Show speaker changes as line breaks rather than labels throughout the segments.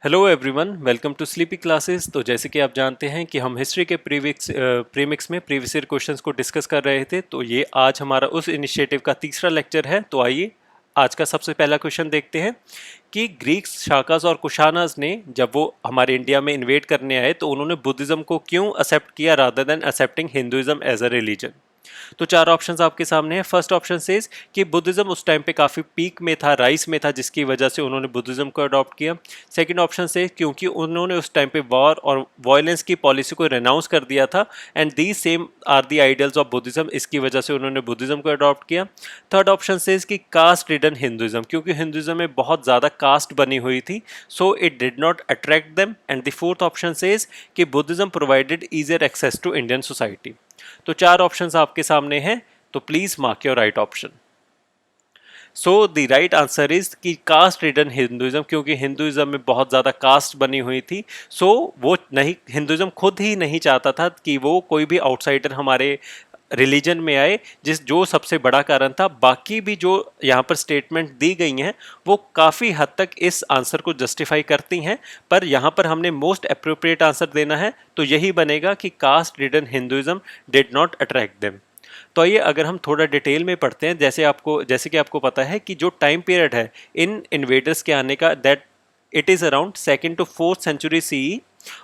Hello everyone, welcome to sleepy classes. तो जैसे कि आप जानते हैं कि हम हिस्ट्री के प्रीमिक्स में प्रीवियस ईयर क्वेश्चंस को डिस्कस कर रहे थे। तो ये आज हमारा उस इनिशिएटिव का तीसरा लेक्चर है। तो आइए आज का सबसे पहला क्वेश्चन देखते हैं कि ग्रीक्स, शाकास और कुशानास ने जब वो हमारे इंडिया में इन्वेड करने आए तो उन्होंने बुद्धिज्म को क्यों एक्सेप्ट किया rather than accepting Hinduism as a religion. तो चार ऑप्शंस आपके सामने हैं। फर्स्ट ऑप्शन सेज कि बुद्धिज्म उस टाइम पे काफ़ी पीक में था, राइस में था, जिसकी वजह से उन्होंने बुद्धिज्म को अडॉप्ट किया। सेकंड ऑप्शन से क्योंकि उन्होंने उस टाइम पे वॉर और वायलेंस की पॉलिसी को रेनाउंस कर दिया था and these same are the ideals of Buddhism, इसकी वजह से उन्होंने बुद्धिज्म को अडॉप्ट किया। थर्ड ऑप्शन सेज कि कास्ट रिडन हिंदुइज्म, क्योंकि हिंदुइज्म में बहुत ज़्यादा कास्ट बनी हुई थी, so it did not attract them. And the fourth option says कि Buddhism provided easier access to Indian society. तो चार ऑप्शंस आपके सामने हैं, तो please mark your right option. So the right answer is कि कास्ट रिडन हिंदुइज्म, क्योंकि Hinduism में बहुत ज़्यादा कास्ट बनी हुई थी। सो वो नहीं, हिंदुइज्म खुद ही नहीं चाहता था कि वो कोई भी आउटसाइडर हमारे रिलीजन में आए, जो सबसे बड़ा कारण था। बाकी भी जो यहाँ पर स्टेटमेंट दी गई हैं वो काफ़ी हद तक इस आंसर को जस्टिफाई करती हैं, पर यहाँ पर हमने मोस्ट अप्रोप्रिएट आंसर देना है, तो यही बनेगा कि caste ridden Hinduism did not attract them. तो आइए अगर हम थोड़ा डिटेल में पढ़ते हैं, जैसे कि आपको पता है कि जो टाइम पीरियड है इन इन्वेडर्स के आने का, that it is around 2nd to 4th century CE,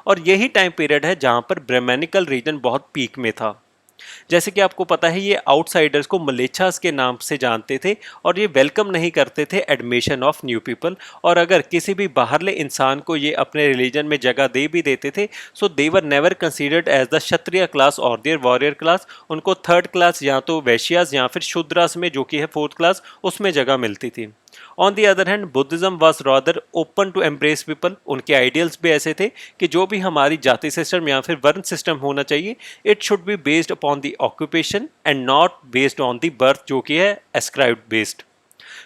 और यही टाइम पीरियड है जहाँ पर ब्राह्मणिकल रीजन बहुत पीक में था। जैसे कि आपको पता है ये आउटसाइडर्स को मलेच्छास के नाम से जानते थे और ये वेलकम नहीं करते थे एडमिशन ऑफ न्यू पीपल, और अगर किसी भी बाहरले इंसान को ये अपने रिलीजन में जगह दे भी देते थे, so they were never considered as the Kshatriya class और देयर वॉरियर क्लास। उनको थर्ड क्लास या तो वैश्यास या फिर शूद्रास में, जो कि है फोर्थ क्लास, उसमें जगह मिलती थी। On the other hand Buddhism was rather open to embrace people. उनके आइडियल्स भी ऐसे थे कि जो भी हमारी जाति सिस्टम या फिर वर्ण सिस्टम होना चाहिए, it should be based upon the occupation and not based on the birth, जो कि है एस्क्राइब्ड बेस्ड।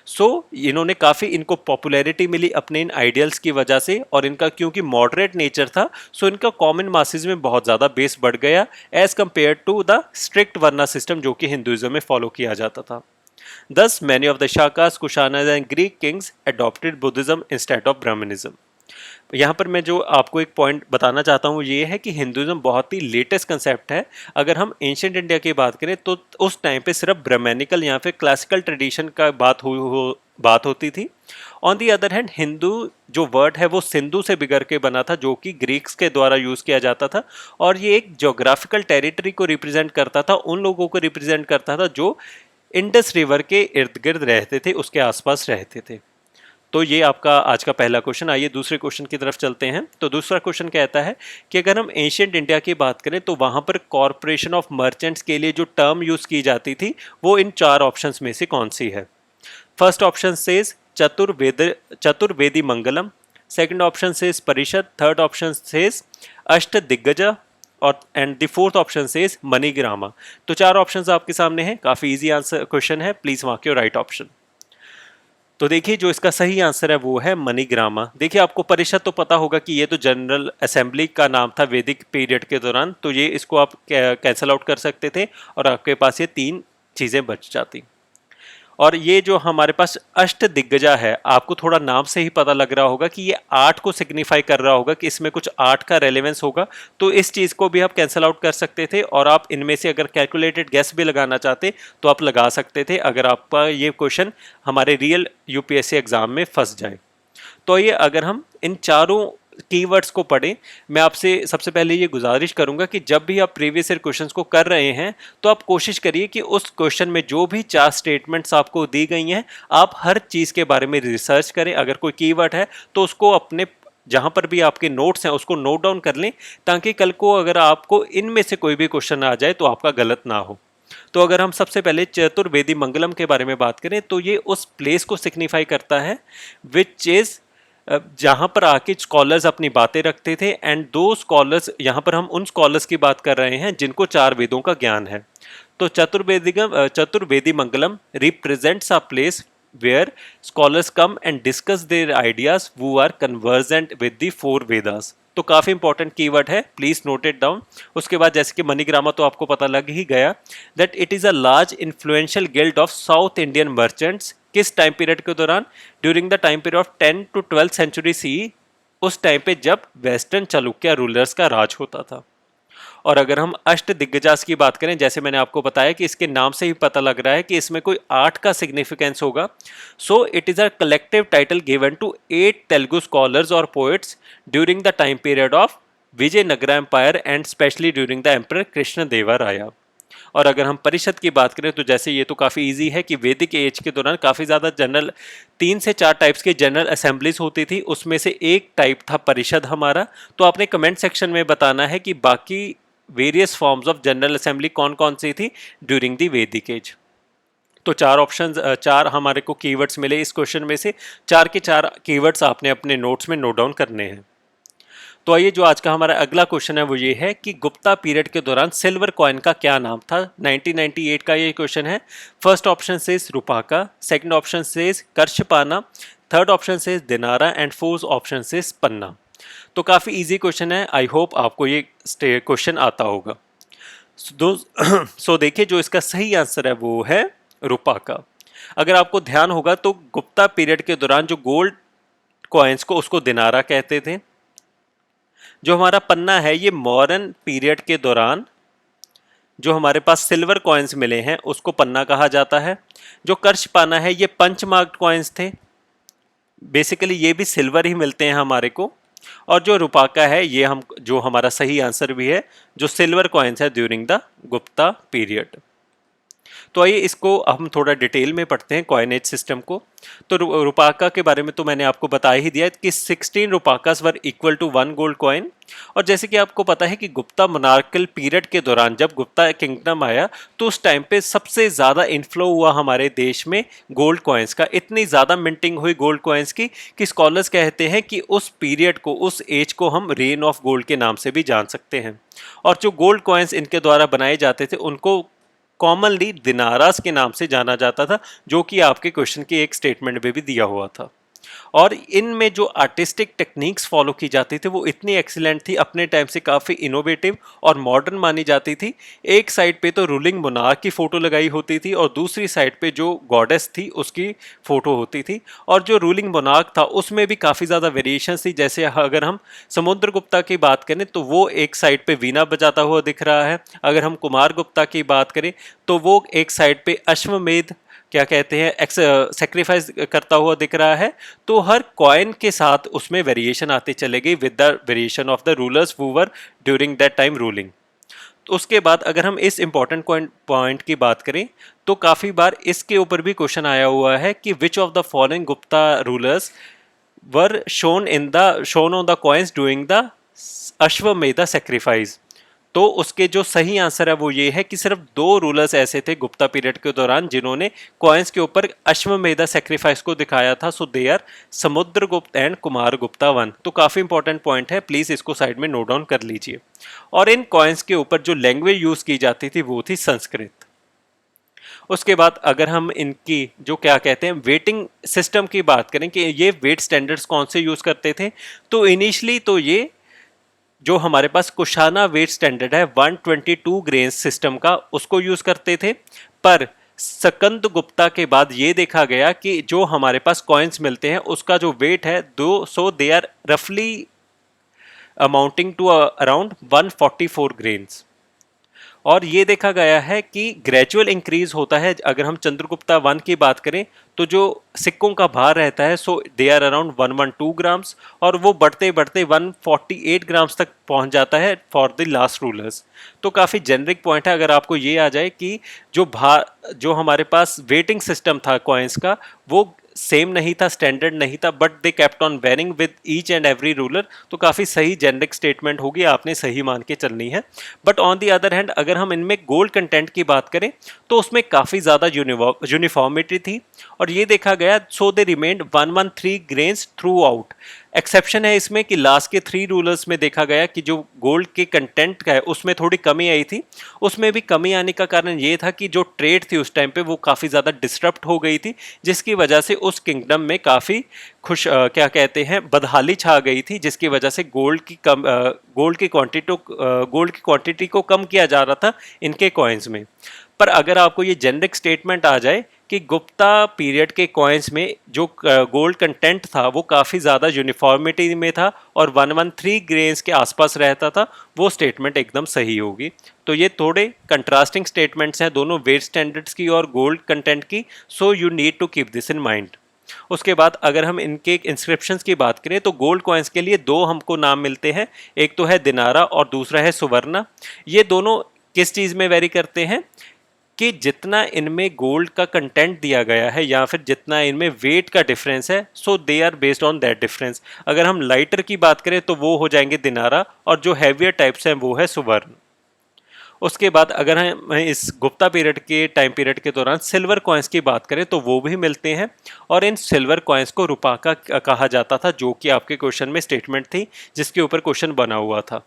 सो इन्होंने काफ़ी, इनको पॉपुलैरिटी मिली अपने इन आइडियल्स की वजह से, और इनका क्योंकि मॉडरेट नेचर था, सो इनका कॉमन मासेज में बहुत ज़्यादा बेस बढ़ गया as compare to the strict varna system जो कि हिंदुइज्म में फॉलो किया जाता था। Thus, many of the Shakas, Kushanas and Greek kings adopted Buddhism instead of Brahmanism. यहाँ पर मैं जो आपको एक पॉइंट बताना चाहता हूँ ये है कि हिंदुइज्म बहुत ही लेटेस्ट कंसेप्ट है। अगर हम एंशियंट इंडिया की बात करें तो उस टाइम पे सिर्फ ब्राह्मणिकल या फिर क्लासिकल ट्रेडिशन का बात होती थी। On the other hand Hindu जो वर्ड है वो सिंधु से बिगड़ के बना था, जो कि ग्रीक्स के द्वारा यूज़ किया जाता था, और ये एक जोग्राफिकल टेरिटरी को रिप्रेजेंट करता था, उन लोगों को रिप्रेजेंट करता था जो इंडस रिवर के इर्द गिर्द रहते थे, उसके आसपास रहते थे। तो ये आपका आज का पहला क्वेश्चन। आइए दूसरे क्वेश्चन की तरफ चलते हैं। तो दूसरा क्वेश्चन कहता है कि अगर हम एंशियंट इंडिया की बात करें तो वहाँ पर कॉरपोरेशन ऑफ मर्चेंट्स के लिए जो टर्म यूज़ की जाती थी वो इन चार ऑप्शंस में से कौन सी है। First option says Chaturvedi Mangalam, second option says Parishad, third option says Ashta Diggaj, और and the fourth option says Manigrama. तो चार ऑप्शंस आपके सामने हैं, काफ़ी इजी आंसर क्वेश्चन है, please mark your right option. तो देखिए जो इसका सही आंसर है वो है मणिग्रामा। देखिए आपको परिषद तो पता होगा कि ये तो जनरल असेंबली का नाम था वैदिक पीरियड के दौरान, तो ये इसको आप कैंसल आउट कर सकते थे और आपके पास ये तीन चीज़ें बच जाती। और ये जो हमारे पास अष्ट दिग्गजा है, आपको थोड़ा नाम से ही पता लग रहा होगा कि ये आठ को सिग्निफाई कर रहा होगा, कि इसमें कुछ आठ का रेलेवेंस होगा, तो इस चीज़ को भी आप कैंसिल आउट कर सकते थे, और आप इनमें से अगर कैलकुलेटेड गेस भी लगाना चाहते तो आप लगा सकते थे अगर आपका ये क्वेश्चन हमारे रियल यूपीएससी एग्जाम में फंस जाए। तो ये अगर हम इन चारों कीवर्ड्स को पढ़ें, मैं आपसे सबसे पहले ये गुजारिश करूंगा कि जब भी आप प्रीवियस ईयर क्वेश्चंस को कर रहे हैं तो आप कोशिश करिए कि उस क्वेश्चन में जो भी चार स्टेटमेंट्स आपको दी गई हैं आप हर चीज़ के बारे में रिसर्च करें। अगर कोई कीवर्ड है तो उसको अपने जहां पर भी आपके नोट्स हैं उसको नोट डाउन कर लें, ताकि कल को अगर आपको इनमें से कोई भी क्वेश्चन आ जाए तो आपका गलत ना हो। तो अगर हम सबसे पहले चतुर्वेदी मंगलम के बारे में बात करें तो ये उस प्लेस को सिग्निफाई करता है विच इज़ जहाँ पर आके स्कॉलर्स अपनी बातें रखते थे, एंड दो स्कॉलर्स, यहाँ पर हम उन स्कॉलर्स की बात कर रहे हैं जिनको चार वेदों का ज्ञान है। तो Chaturvedi Mangalam represents a place where scholars come and discuss their ideas who are convergent with the four Vedas. तो काफ़ी इंपॉर्टेंट कीवर्ड है, प्लीज नोट इट डाउन। उसके बाद जैसे कि मणिग्रामा तो आपको पता लग ही गया, that it is a large influential guild of South Indian merchants. किस टाइम पीरियड के दौरान? During the time period of 10 to 12th century C, उस टाइम पे जब वेस्टर्न चालुक्य रूलर्स का राज होता था। और अगर हम अष्ट दिग्गजास की बात करें, जैसे मैंने आपको बताया कि इसके नाम से ही पता लग रहा है कि इसमें कोई 8 का सिग्निफिकेंस होगा। So it is a collective title given to 8 Telugu scholars और poets during the time period of Vijayanagara empire and specially during the emperor Krishna Deva Raya. और अगर हम परिषद की बात करें तो जैसे ये तो काफ़ी इजी है कि वैदिक एज के दौरान काफ़ी ज़्यादा जनरल 3 से 4 टाइप्स की जनरल असेंबलीज होती थी, उसमें से एक टाइप था परिषद हमारा। तो आपने कमेंट सेक्शन में बताना है कि बाकी various forms of general assembly कौन कौन सी थी ड्यूरिंग द वैदिक एज। तो 4 हमारे को कीवर्ड्स मिले इस क्वेश्चन में से, 4 के 4 कीवर्ड्स आपने अपने नोट्स में नोट डाउन करने हैं। तो आइए जो आज का हमारा अगला क्वेश्चन है वो ये है कि गुप्ता पीरियड के दौरान सिल्वर कॉइन का क्या नाम था। 1998 का ये क्वेश्चन है। फर्स्ट ऑप्शन से रूपाका, सेकंड ऑप्शन से कर्षपाना, थर्ड ऑप्शन से दिनारा एंड फोर्थ ऑप्शन से पन्ना। तो काफ़ी इजी क्वेश्चन है, आई होप आपको ये क्वेश्चन आता होगा। सो देखिए जो इसका सही आंसर है वो है रूपाका। अगर आपको ध्यान होगा तो गुप्ता पीरियड के दौरान जो गोल्ड कॉइन्स को उसको दिनारा कहते थे। जो हमारा पन्ना है ये मॉडर्न पीरियड के दौरान जो हमारे पास सिल्वर कॉइन्स मिले हैं उसको पन्ना कहा जाता है। जो कर्षपाना है ये पंच मार्क्ड कॉइन्स थे, बेसिकली ये भी सिल्वर ही मिलते हैं हमारे को। और जो रूपाका है ये हम जो हमारा सही आंसर भी है, जो सिल्वर कॉइन्स है ड्यूरिंग द गुप्ता पीरियड। तो आइए इसको हम थोड़ा डिटेल में पढ़ते हैं कॉइनेज सिस्टम को। तो रूपाका के बारे में तो मैंने आपको बता ही दिया कि 16 रूपाकास वर इक्वल टू 1 गोल्ड कॉइन। और जैसे कि आपको पता है कि गुप्ता मोनार्कल पीरियड के दौरान जब गुप्ता किंगडम आया तो उस टाइम पे सबसे ज़्यादा इन्फ्लो हुआ हमारे देश में गोल्ड कॉइन्स का। इतनी ज़्यादा मिंटिंग हुई गोल्ड कॉइन्स की कि स्कॉलर्स कहते हैं कि उस पीरियड को, उस एज को हम रेन ऑफ गोल्ड के नाम से भी जान सकते हैं। और जो गोल्ड कॉइन्स इनके द्वारा बनाए जाते थे उनको कॉमनली दिनारास के नाम से जाना जाता था, जो कि आपके क्वेश्चन की एक स्टेटमेंट में भी दिया हुआ था। और इनमें जो आर्टिस्टिक टेक्निक्स फॉलो की जाती थी वो इतनी एक्सीलेंट थी, अपने टाइम से काफ़ी इनोवेटिव और मॉडर्न मानी जाती थी। एक साइड पे तो रूलिंग मोनार्क की फ़ोटो लगाई होती थी और दूसरी साइड पे जो गॉडेस थी उसकी फ़ोटो होती थी। और जो रूलिंग मोनार्क था उसमें भी काफ़ी ज़्यादा वेरिएशन थी। जैसे अगर हम समुद्रगुप्ता की बात करें तो वो एक साइड पे वीणा बजाता हुआ दिख रहा है। अगर हम कुमार गुप्ता की बात करें तो वो एक साइड पे अश्वमेध क्या कहते हैं सेक्रीफाइस करता हुआ दिख रहा है। तो हर कॉइन के साथ उसमें वेरिएशन आते चले गई with the variation of the rulers who were during that time ruling. तो उसके बाद अगर हम इस इंपॉर्टेंट पॉइंट की बात करें तो काफ़ी बार इसके ऊपर भी क्वेश्चन आया हुआ है कि which of the following Gupta rulers were shown on the coins doing the अश्वमेध सेक्रीफाइस। तो उसके जो सही आंसर है वो ये है कि सिर्फ 2 रूलर्स ऐसे थे गुप्ता पीरियड के दौरान जिन्होंने कॉइन्स के ऊपर अश्वमेध सेक्रीफाइस को दिखाया था। So they are Samudragupta and Kumara Gupta one. तो काफ़ी इंपॉर्टेंट पॉइंट है, प्लीज़ इसको साइड में नोट डाउन कर लीजिए। और इन कॉइन्स के ऊपर जो लैंग्वेज यूज़ की जाती थी वो थी संस्कृत। उसके बाद अगर हम इनकी जो क्या कहते हैं वेटिंग सिस्टम की बात करें कि ये वेट स्टैंडर्ड्स कौन से यूज़ करते थे, तो इनिशियली तो ये जो हमारे पास कुशाना वेट स्टैंडर्ड है 122 ग्रेन्स सिस्टम का उसको यूज़ करते थे। पर सकंद गुप्ता के बाद ये देखा गया कि जो हमारे पास कॉइन्स मिलते हैं उसका जो वेट है 200, दे आर रफली अमाउंटिंग टू अराउंड 144 ग्रेन्स। और ये देखा गया है कि ग्रेजुअल इंक्रीज होता है। अगर हम चंद्रगुप्ता 1 की बात करें तो जो सिक्कों का भार रहता है so they are around 112 grams और वो बढ़ते बढ़ते 148 ग्राम्स तक पहुंच जाता है फॉर द लास्ट रूलर्स। तो काफ़ी जेनरिक पॉइंट है। अगर आपको ये आ जाए कि जो हमारे पास वेटिंग सिस्टम था कॉइन्स का वो सेम नहीं था, स्टैंडर्ड नहीं था, but they kept on varying with each and every ruler. तो काफ़ी सही जेनरिक स्टेटमेंट होगी, आपने सही मान के चलनी है। But on the other hand अगर हम इनमें गोल्ड कंटेंट की बात करें तो उसमें काफ़ी ज़्यादा यूनिफॉर्मिटी थी और ये देखा गया so they remained 113 grains throughout. Exception है इसमें कि लास्ट के 3 रूलर्स में देखा गया कि जो गोल्ड के कंटेंट का है उसमें थोड़ी कमी आई थी। उसमें भी कमी आने का कारण ये था कि जो ट्रेड थी उस टाइम पे वो काफ़ी ज़्यादा डिस्टर्ब हो गई थी, जिसकी वजह से उस किंगडम में काफ़ी क्या कहते हैं बदहाली छा गई थी, जिसकी वजह से गोल्ड की क्वांटिटी को कम किया जा रहा था इनके कॉइन्स में। पर अगर आपको ये जेनरिक स्टेटमेंट आ जाए कि गुप्ता पीरियड के कॉइन्स में जो गोल्ड कंटेंट था वो काफ़ी ज़्यादा यूनिफॉर्मिटी में था और 113 ग्रेन्स के आसपास रहता था, वो स्टेटमेंट एकदम सही होगी। तो ये थोड़े कंट्रास्टिंग स्टेटमेंट्स हैं दोनों वेट स्टैंडर्ड्स की और गोल्ड कंटेंट की, so you need to keep this in mind. उसके बाद अगर हम इनके इंस्क्रिप्शंस की बात करें तो गोल्ड कॉइन्स के लिए दो हमको नाम मिलते हैं, एक तो है दिनारा और दूसरा है सुवर्णा। ये दोनों किस चीज़ में वेरी करते हैं कि जितना इनमें गोल्ड का कंटेंट दिया गया है या फिर जितना इनमें वेट का डिफरेंस है, so they are based on that difference. अगर हम लाइटर की बात करें तो वो हो जाएंगे दिनारा और जो हैवियर टाइप्स हैं वो है सुवर्ण। उसके बाद अगर हम इस गुप्ता पीरियड के टाइम पीरियड के दौरान सिल्वर कॉइन्स की बात करें तो वो भी मिलते हैं और इन सिल्वर कॉइन्स को रुपाका कहा जाता था, जो कि आपके क्वेश्चन में स्टेटमेंट थी जिसके ऊपर क्वेश्चन बना हुआ था।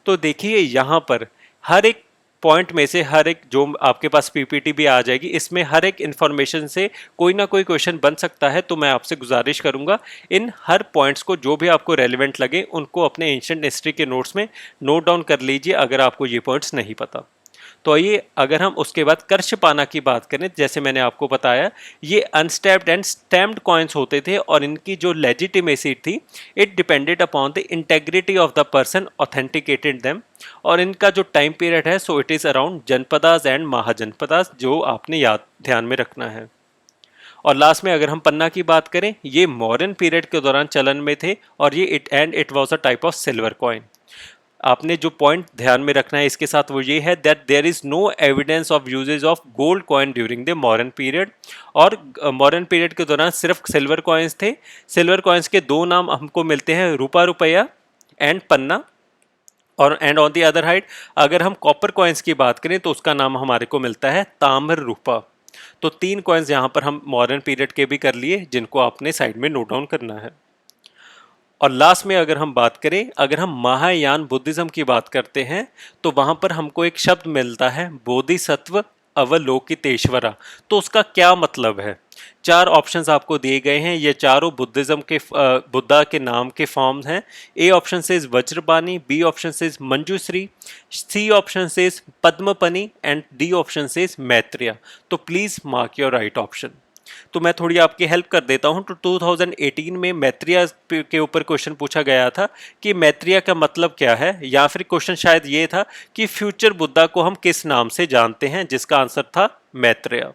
तो देखिए यहाँ पर हर एक पॉइंट में से हर एक जो आपके पास पीपीटी भी आ जाएगी, इसमें हर एक इन्फॉर्मेशन से कोई ना कोई क्वेश्चन बन सकता है। तो मैं आपसे गुजारिश करूंगा इन हर पॉइंट्स को जो भी आपको रेलिवेंट लगे उनको अपने एंशिएंट हिस्ट्री के नोट्स में नोट डाउन कर लीजिए अगर आपको ये पॉइंट्स नहीं पता। तो आइए अगर हम उसके बाद कर्षपाना की बात करें, जैसे मैंने आपको बताया ये अनस्टैम्प्ड एंड स्टैम्प्ड कॉइन्स होते थे और इनकी जो लेजिटिमेसी थी it depended upon the integrity of the person authenticated them. और इनका जो टाइम पीरियड है so it is around Janapadas and Mahajanapadas, जो आपने याद ध्यान में रखना है। और लास्ट में अगर हम पन्ना की बात करें, ये मॉडर्न पीरियड के दौरान चलन में थे और ये it was a type of silver coin. आपने जो पॉइंट ध्यान में रखना है इसके साथ वो ये है that there is no evidence of usages of gold coin during the modern period. और मॉडर्न पीरियड के दौरान सिर्फ सिल्वर कॉइन्स थे। सिल्वर कॉइन्स के दो नाम हमको मिलते हैं, रूपा रुपया एंड पन्ना। और and on the other hide अगर हम कॉपर कॉइन्स की बात करें तो उसका नाम हमारे को मिलता है ताम्र रूपा। तो तीन कॉइन्स यहाँ पर हम मॉडर्न पीरियड के भी कर लिए जिनको आपने साइड में नोट डाउन करना है। और लास्ट में अगर हम बात करें, अगर हम महायान बुद्धिज्म की बात करते हैं तो वहां पर हमको एक शब्द मिलता है बोधिसत्व अवलोकितेश्वरा। तो उसका क्या मतलब है? चार ऑप्शंस आपको दिए गए हैं, ये चारों बुद्धिज्म के बुद्धा के नाम के फॉर्म्स हैं। ए ऑप्शन से वज्रपाणी, बी ऑप्शन से मंजूश्री, सी ऑप्शन से पद्मपनी एंड डी ऑप्शन से मैत्रेय। तो please mark your right option. तो मैं थोड़ी आपकी हेल्प कर देता हूं। तो 2018 में मैत्रेय के ऊपर क्वेश्चन पूछा गया था कि मैत्रेय का मतलब क्या है, या फिर क्वेश्चन शायद ये था कि फ्यूचर बुद्धा को हम किस नाम से जानते हैं, जिसका आंसर था मैत्रेय।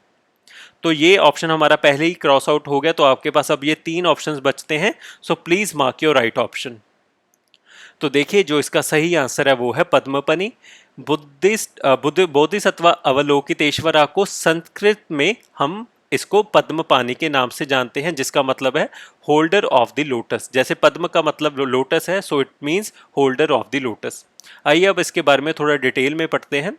तो ये ऑप्शन हमारा पहले ही क्रॉस आउट हो गया, तो आपके पास अब ये तीन ऑप्शंस बचते हैं। So please mark your right option. तो देखिए जो इसका सही आंसर है वो है पद्मपनी। बोधिसत्व अवलोकितेश्वरा को संस्कृत में हम इसको पद्मपानी के नाम से जानते हैं, जिसका मतलब है होल्डर ऑफ द लोटस। जैसे पद्म का मतलब लोटस है, so it means holder of the lotus. आइए अब इसके बारे में थोड़ा डिटेल में पढ़ते हैं।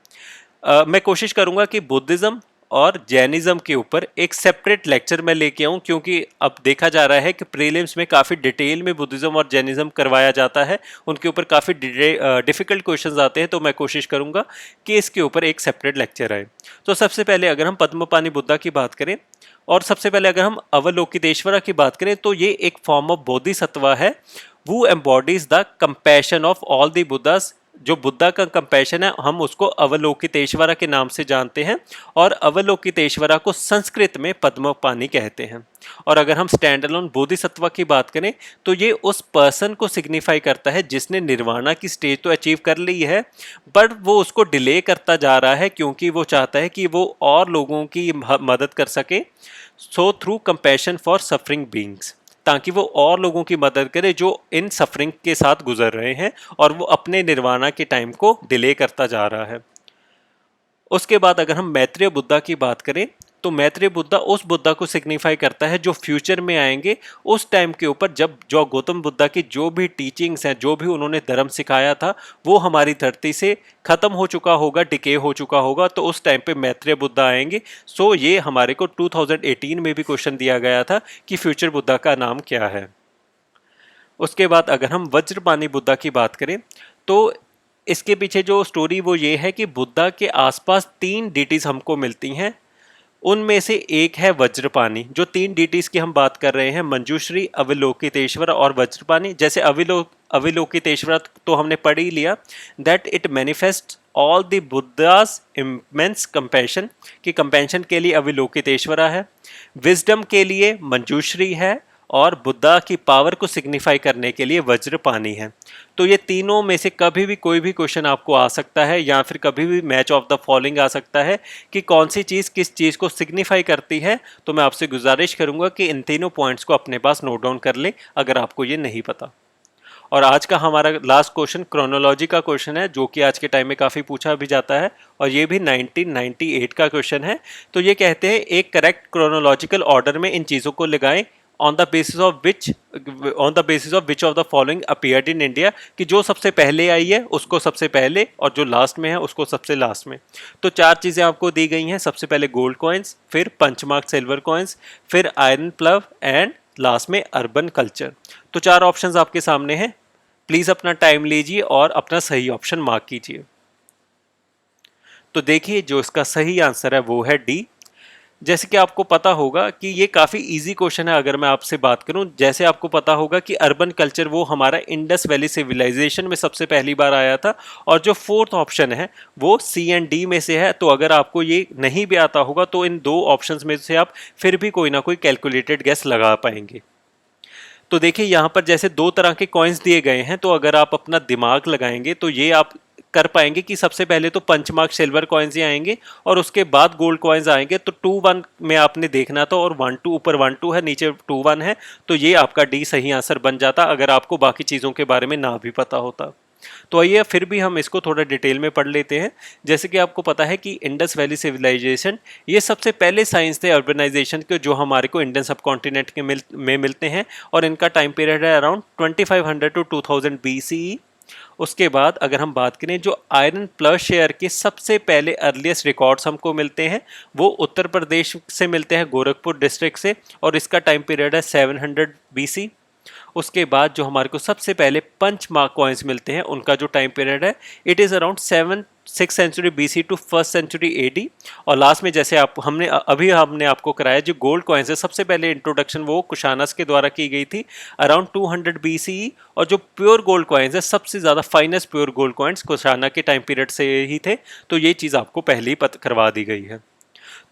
मैं कोशिश करूंगा कि बुद्धिज्म और जैनिज्म के ऊपर एक सेपरेट लेक्चर मैं लेके आऊँ, क्योंकि अब देखा जा रहा है कि प्रीलिम्स में काफ़ी डिटेल में बुद्धिज्म और जैनिज्म करवाया जाता है, उनके ऊपर काफ़ी डिफ़िकल्ट क्वेश्चंस आते हैं। तो मैं कोशिश करूंगा कि इसके ऊपर एक सेपरेट लेक्चर आए। तो सबसे पहले अगर हम पद्मपानी बुद्धा की बात करें और सबसे पहले अगर हम अवलोकितेश्वरा की बात करें तो ये एक फॉर्म ऑफ बोधिसत्व है। वो embodies the compassion of all the Buddhas. जो बुद्धा का कंपैशन है हम उसको अवलोकितेश्वरा के नाम से जानते हैं और अवलोकितेश्वरा को संस्कृत में पद्मपानी कहते हैं। और अगर हम स्टैंड अलोन बोधिसत्व की बात करें तो ये उस पर्सन को सिग्निफाई करता है जिसने निर्वाणा की स्टेज तो अचीव कर ली है, बट वो उसको डिले करता जा रहा है क्योंकि वो चाहता है कि वो और लोगों की मदद कर सके। So through compassion for suffering beings, ताकि वो और लोगों की मदद करे जो इन सफरिंग के साथ गुजर रहे हैं और वो अपने निर्वाणा के टाइम को डिले करता जा रहा है। उसके बाद अगर हम मैत्रेय बुद्धा की बात करें तो मैत्रेय बुद्धा उस बुद्धा को सिग्निफाई करता है जो फ्यूचर में आएंगे, उस टाइम के ऊपर जब जो गौतम बुद्धा की जो भी टीचिंग्स हैं, जो भी उन्होंने धर्म सिखाया था वो हमारी धरती से खत्म हो चुका होगा, डिके हो चुका होगा, तो उस टाइम पे मैत्रेय बुद्धा आएंगे। सो ये हमारे को 2018 में भी क्वेश्चन दिया गया था कि फ्यूचर बुद्धा का नाम क्या है। उसके बाद अगर हम वज्रपाणी बुद्धा की बात करें तो इसके पीछे जो स्टोरी वो ये है कि बुद्धा के आसपास तीन डीटीज हमको मिलती हैं, उनमें से एक है वज्रपाणी। जो तीन डीटीज की हम बात कर रहे हैं, मंजूश्री, अवलोकितेश्वर और वज्रपाणी। जैसे अवलोकितेश्वर तो हमने पढ़ ही लिया that it manifest all the Buddhas immense compassion, कि कंपैशन के लिए अविलोकितेश्वरा है, विजडम के लिए मंजूश्री है, और बुद्धा की पावर को सिग्निफाई करने के लिए वज्रपाणी है। तो ये तीनों में से कभी भी कोई भी क्वेश्चन आपको आ सकता है, या फिर कभी भी मैच ऑफ द फॉलोइंग आ सकता है कि कौन सी चीज़ किस चीज़ को सिग्निफाई करती है। तो मैं आपसे गुजारिश करूंगा कि इन तीनों पॉइंट्स को अपने पास नोट डाउन कर ले अगर आपको ये नहीं पता। और आज का हमारा लास्ट क्वेश्चन क्रोनोलॉजी का क्वेश्चन है, जो कि आज के टाइम में काफ़ी पूछा भी जाता है, और ये भी 1998 का क्वेश्चन है। तो ये कहते हैं एक करेक्ट क्रोनोलॉजिकल ऑर्डर में इन चीज़ों को लगाएं on the basis of which of the following appeared in India, कि जो सबसे पहले आई है उसको सबसे पहले, और जो लास्ट में है उसको सबसे लास्ट में। तो चार चीज़ें आपको दी गई हैं, सबसे पहले गोल्ड कॉइन्स, फिर पंचमार्क सिल्वर कॉइन्स, फिर आयरन प्लव, एंड लास्ट में अर्बन कल्चर। तो चार ऑप्शंस आपके सामने हैं, प्लीज अपना टाइम लीजिए और अपना सही ऑप्शन मार्क कीजिए। तो देखिए जो इसका सही आंसर है वो है डी। जैसे कि आपको पता होगा कि ये काफ़ी इजी क्वेश्चन है। अगर मैं आपसे बात करूं, जैसे आपको पता होगा कि अर्बन कल्चर वो हमारा इंडस वैली सिविलाइजेशन में सबसे पहली बार आया था, और जो फोर्थ ऑप्शन है वो सी एंड डी में से है। तो अगर आपको ये नहीं भी आता होगा तो इन दो ऑप्शंस में से आप फिर भी कोई ना कोई कैलकुलेटेड गेस लगा पाएंगे। तो देखिए यहाँ पर जैसे दो तरह के कॉइन्स दिए गए हैं, तो अगर आप अपना दिमाग लगाएंगे तो ये आप कर पाएंगे कि सबसे पहले तो पंचमार्क सिल्वर कॉइन्स ही आएंगे, और उसके बाद गोल्ड कॉइन्स आएंगे। तो 2-1 में आपने देखना था, और 1-2 ऊपर 1-2 है, नीचे 2-1 है। तो ये आपका डी सही आंसर बन जाता अगर आपको बाकी चीज़ों के बारे में ना भी पता होता। तो आइए फिर भी हम इसको थोड़ा डिटेल में पढ़ लेते हैं। जैसे कि आपको पता है कि इंडस वैली सिविलाइजेशन ये सबसे पहले साइंस थे अर्बनाइजेशन के, जो हमारे को इंडियन सब कॉन्टिनेंट के में मिलते हैं, और इनका टाइम पीरियड है अराउंड 2500 टू 2000 BCE। उसके बाद अगर हम बात करें, जो आयरन प्लस शेयर के सबसे पहले अर्लीस्ट रिकॉर्ड्स हमको मिलते हैं वो उत्तर प्रदेश से मिलते हैं, गोरखपुर डिस्ट्रिक्ट से, और इसका टाइम पीरियड है 700 BC। उसके बाद जो हमारे को सबसे पहले पंच मार्क कॉइन्स मिलते हैं उनका जो टाइम पीरियड है it is around 6th century BC to 1st century AD। और लास्ट में जैसे हमने आपको कराया, जो गोल्ड कॉइन्स है सबसे पहले इंट्रोडक्शन वो कुशानस के द्वारा की गई थी अराउंड 200 BCE। और जो प्योर गोल्ड कॉइन्स है सबसे ज़्यादा finest pure gold coins Kushana के टाइम पीरियड से ही थे। तो ये चीज़ आपको पहले ही करवा दी गई है।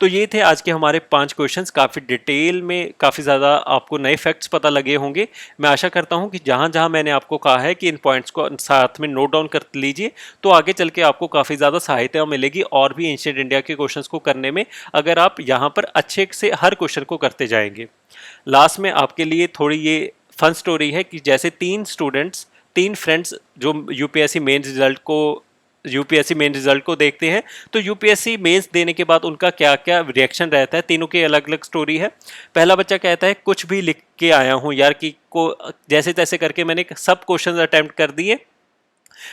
तो ये थे आज के हमारे 5 क्वेश्चंस। काफ़ी डिटेल में काफ़ी ज़्यादा आपको नए फैक्ट्स पता लगे होंगे। मैं आशा करता हूँ कि जहाँ जहाँ मैंने आपको कहा है कि इन पॉइंट्स को साथ में नोट डाउन कर लीजिए, तो आगे चल के आपको काफ़ी ज़्यादा सहायता मिलेगी और भी एंशिएंट इंडिया के क्वेश्चंस को करने में, अगर आप यहाँ पर अच्छे से हर क्वेश्चन को करते जाएंगे। लास्ट में आपके लिए थोड़ी ये फन स्टोरी है कि जैसे 3 फ्रेंड्स जो यूपीएससी मेन रिजल्ट को देखते हैं, तो यूपीएससी मेंस देने के बाद उनका क्या क्या रिएक्शन रहता है, तीनों की अलग अलग स्टोरी है। पहला बच्चा कहता है कुछ भी लिख के आया हूँ यार, कि को जैसे तैसे करके मैंने सब क्वेश्चन अटेम्प्ट कर दिए,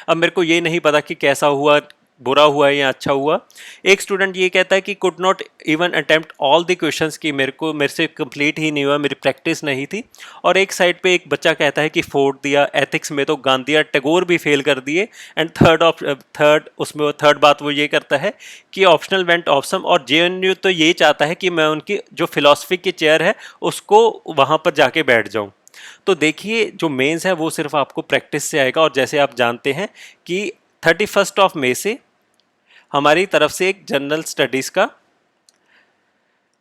अब मेरे को ये नहीं पता कि कैसा हुआ, बुरा हुआ या अच्छा हुआ। एक स्टूडेंट ये कहता है कि could not even attempt all the questions, की मेरे से कंप्लीट ही नहीं हुआ, मेरी प्रैक्टिस नहीं थी। और एक साइड पे एक बच्चा कहता है कि फोड़ दिया, एथिक्स में तो गांधी और टैगोर भी फेल कर दिए। एंड थर्ड बात वो ये करता है कि ऑप्शनल वेंट ऑप्शन, और JNU तो ये चाहता है कि मैं उनकी जो फिलॉसफी की चेयर है उसको वहाँ पर जाके बैठ जाऊँ। तो देखिए जो मेंस है वो सिर्फ आपको प्रैक्टिस से आएगा। और जैसे आप जानते हैं कि 31 मई से हमारी तरफ से एक जनरल स्टडीज़ का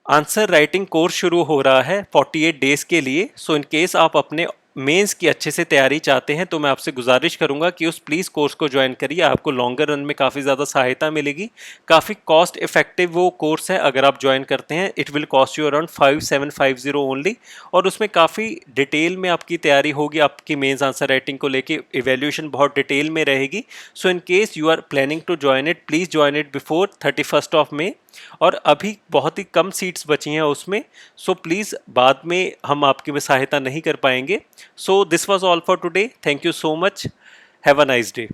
आंसर राइटिंग कोर्स शुरू हो रहा है 48 डेज के लिए। सो इन केस आप अपने मेंस की अच्छे से तैयारी चाहते हैं तो मैं आपसे गुजारिश करूंगा कि उस प्लीज़ कोर्स को ज्वाइन करिए, आपको लॉन्गर रन में काफ़ी ज़्यादा सहायता मिलेगी। काफ़ी कॉस्ट इफेक्टिव वो कोर्स है, अगर आप ज्वाइन करते हैं it will cost you around 5750 only. और उसमें काफ़ी डिटेल में आपकी तैयारी होगी, आपकी मेंस आंसर राइटिंग को लेके इवेल्यूशन बहुत डिटेल में रहेगी। So in case you are planning to join it, please join it before 31 May. और अभी बहुत ही कम सीट्स बची हैं उसमें, सो प्लीज़ बाद में हम आपकी में सहायता नहीं कर पाएंगे। So this was all for today, thank you so much, have a nice day.